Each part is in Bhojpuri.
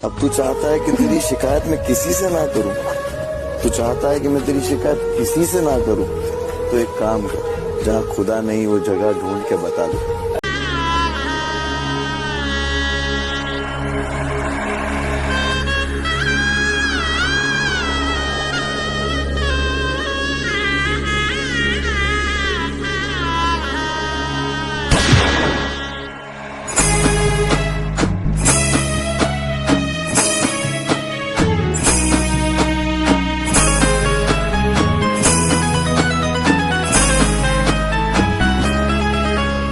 अब तू चाहता है कि तेरी शिकायत मैं किसी से ना करूं, तू चाहता है कि मैं तेरी शिकायत किसी से ना करूं, तो एक काम कर, जहां खुदा नहीं वो जगह ढूंढ के बता दे।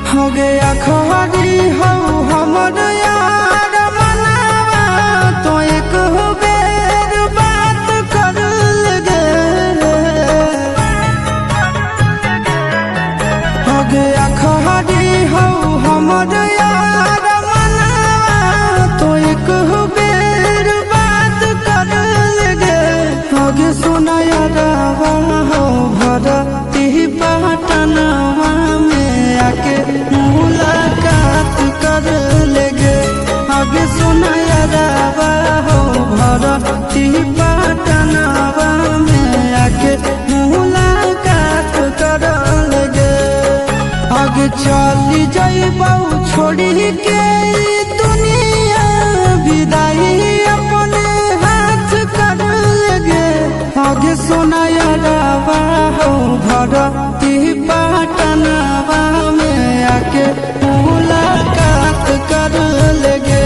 हो गया खरी हो हमर यार मनावा, तो एक हो बेर बात कर लगे। हो गया खरी हो हमर यार मनावा, तो एक हो बेर बात कर लगे। हो गे सोना यारवा हो भरती पटनवा में आके मुलाकात कर लेगे। आगे सुना यारवा हो भरती पटनवा में आके मुलाकात कर लेगे। आगे चली जाइबौ छोड़ी के दुनिया, विदाई अपने हाथ कर लेगे। आगे सुना यारवा हो भरती पटनवा में आके मुलाकात कर लेगे।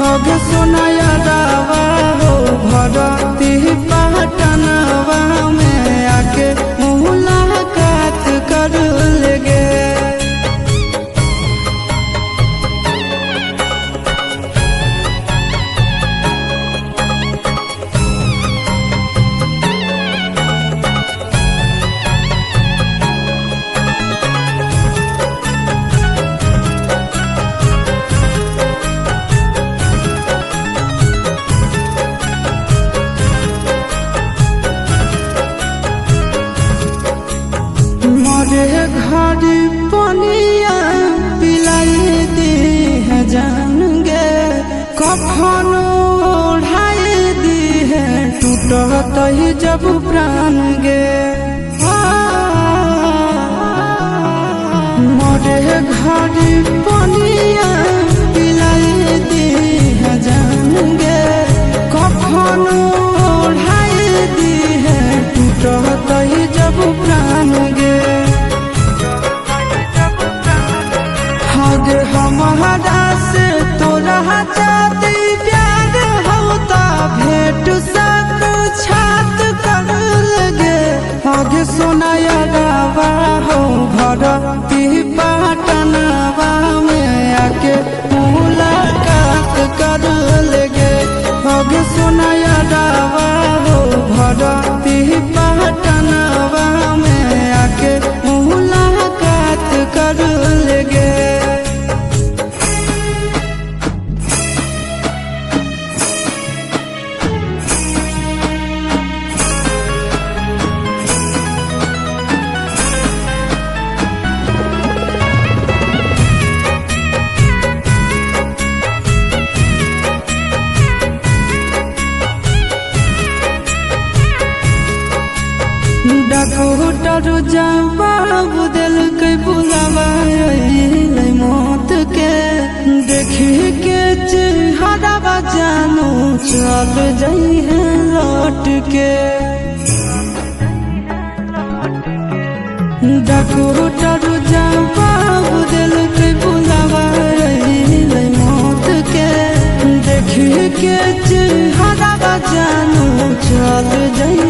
आगे सुना यारवा हो भरती पटनवा में आके मुलाकात कर लेगे। मरे घर पनिया पिलाई दी है जान गे, कफन ओढ़ाई दी है टूटत ही जब प्राण गे। मरे घर पनिया पिलाई दी है जान गे, कफन ओढ़ाई दी है टूटत ही जब प्राण गे। हमारा से तोरा जाती प्यार होता भेंट साक्षात कर लगे। आगे सोना यारवा हो भरती पटनवा में आके मुलाकात कर लेगे। आगे सोना यारवा हो भरती पटनवा में आके मुलाकात कर लेगे। डॉक्टर जवाब दिल के बुलावा मौत के, देखी के चेहरा जानू चल जाई है लौट के। डॉक्टर जवाब दिल के बुलावा मौत के, देखी के चेहरा जानू चल जाई